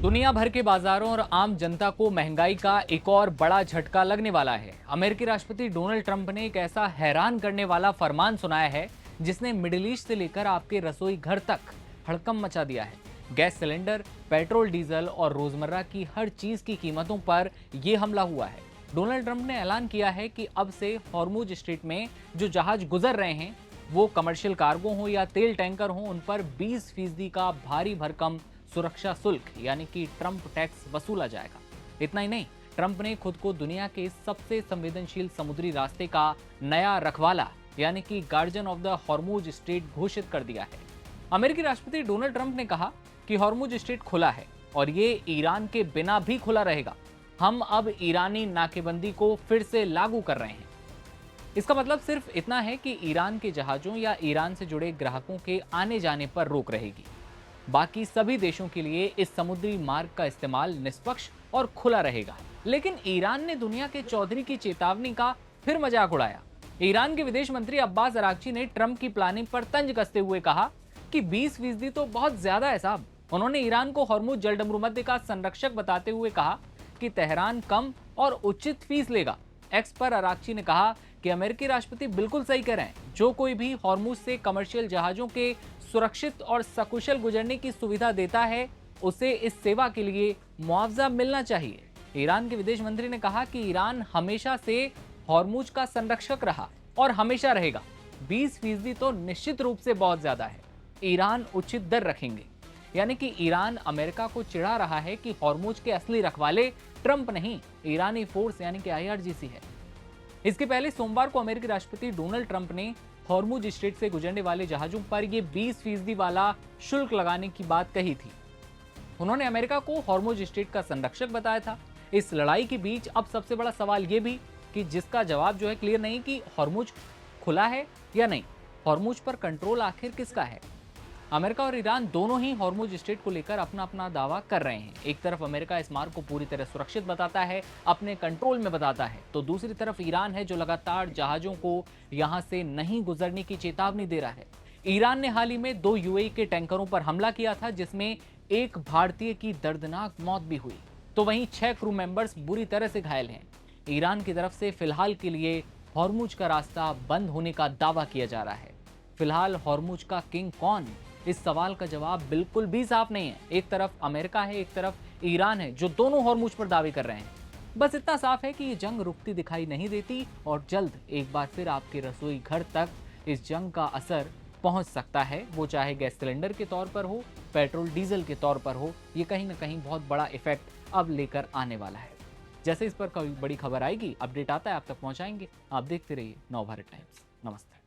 दुनिया भर के बाजारों और आम जनता को महंगाई का एक और बड़ा झटका लगने वाला है। अमेरिकी राष्ट्रपति डोनाल्ड ट्रंप ने एक ऐसा हैरान करने वाला फरमान सुनाया है जिसने मिडिल ईस्ट से लेकर आपके रसोई घर तक हड़कंप मचा दिया है। गैस सिलेंडर, पेट्रोल, डीजल और रोजमर्रा की हर चीज की कीमतों पर यह हमला हुआ है। डोनाल्ड ट्रंप ने ऐलान किया है कि अब से हॉर्मुज स्ट्रेट में जो जहाज गुजर रहे हैं, वो कमर्शियल कार्गो हो या तेल टैंकर हो, उन पर 20% का भारी भरकम सुरक्षा शुल्क यानी कि ट्रंप टैक्स वसूला जाएगा। इतना ही नहीं, ट्रंप ने खुद को दुनिया के सबसे संवेदनशील समुद्री रास्ते का नया रखवाला यानी कि guardian of the Hormuz strait घोषित कर दिया है। अमेरिकी राष्ट्रपति डोनाल्ड ट्रंप ने कहा कि हॉर्मुज स्ट्रेट खुला है और ये ईरान के बिना भी खुला रहेगा। हम अब ईरानी नाकेबंदी को फिर से लागू कर रहे हैं। इसका मतलब सिर्फ इतना है कि ईरान के जहाजों या ईरान से जुड़े ग्राहकों के आने जाने पर रोक रहेगी। बाकी सभी देशों के लिए इस समुद्री मार्ग का इस्तेमाल निष्पक्ष और खुला रहेगा। लेकिन ईरान ने दुनिया के चौधरी की चेतावनी का फिर मजाक उड़ाया। ईरान के विदेश मंत्री अब्बास अरागची ने ट्रंप की प्लानिंग पर तंज कसते हुए कहा कि 20% तो बहुत ज्यादा है साहब। उन्होंने ईरान को हॉर्मुज जलडमरू मध्य का संरक्षक बताते हुए कहा कि तेहरान कम और उचित फीस लेगा। एक्स पर अरागची ने कहा कि अमेरिकी राष्ट्रपति बिल्कुल सही कह रहे हैं। जो कोई भी हॉर्मुज से कमर्शियल जहाजों के सुरक्षित और सकुशल गुजरने की सुविधा देता है, उसे इस सेवा के लिए मुआवजा मिलना चाहिए। ईरान के विदेश मंत्री ने कहा कि ईरान हमेशा से हॉर्मुज का संरक्षक रहा और हमेशा रहेगा। 20% तो निश्चित रूप से बहुत ज्यादा है। ईरान उचित दर रखेंगे, यानी कि ईरान अमेरिका को चिढ़ा रहा है कि हॉर्मुज के असली रखवाले ट्रंप नहीं, ईरानी फोर्स यानी कि IRGC है। इसके पहले सोमवार को अमेरिकी राष्ट्रपति डोनाल्ड ट्रंप ने हॉर्मुज स्ट्रेट से गुजरने वाले जहाजों पर यह 20% वाला शुल्क लगाने की बात कही थी। उन्होंने अमेरिका को हॉर्मुज स्ट्रेट का संरक्षक बताया था। इस लड़ाई के बीच अब सबसे बड़ा सवाल यह भी कि जिसका जवाब जो है क्लियर नहीं कि हॉर्मुज खुला है या नहीं। हॉर्मुज पर कंट्रोल आखिर किसका है? अमेरिका और ईरान दोनों ही हॉर्मुज स्ट्रेट को लेकर अपना अपना दावा कर रहे हैं। एक तरफ अमेरिका इस मार्ग को पूरी तरह सुरक्षित बताता है, अपने कंट्रोल में बताता है, तो दूसरी तरफ ईरान है जो लगातार जहाजों को यहां से नहीं गुजरने की चेतावनी दे रहा है। ईरान ने हाल ही में 2 UAE के टैंकरों पर हमला किया था, जिसमें एक भारतीय की दर्दनाक मौत भी हुई, तो वहीं 6 क्रू मेंबर्स बुरी तरह से घायल हैं। ईरान की तरफ से फिलहाल के लिए हॉर्मुज का रास्ता बंद होने का दावा किया जा रहा है। फिलहाल हॉर्मुज का किंग कौन? इस सवाल का जवाब बिल्कुल भी साफ नहीं है। एक तरफ अमेरिका है, एक तरफ ईरान है, जो दोनों हॉर्मुज पर दावे कर रहे हैं। बस इतना साफ है कि ये जंग रुकती दिखाई नहीं देती और जल्द एक बार फिर आपके रसोई घर तक इस जंग का असर पहुंच सकता है। वो चाहे गैस सिलेंडर के तौर पर हो, पेट्रोल डीजल के तौर पर हो, ये कहीं ना कहीं बहुत बड़ा इफेक्ट अब लेकर आने वाला है। जैसे इस पर कोई बड़ी खबर आएगी, अपडेट आता है, आप तक पहुंचाएंगे। आप देखते रहिए नवभारत टाइम्स। नमस्ते।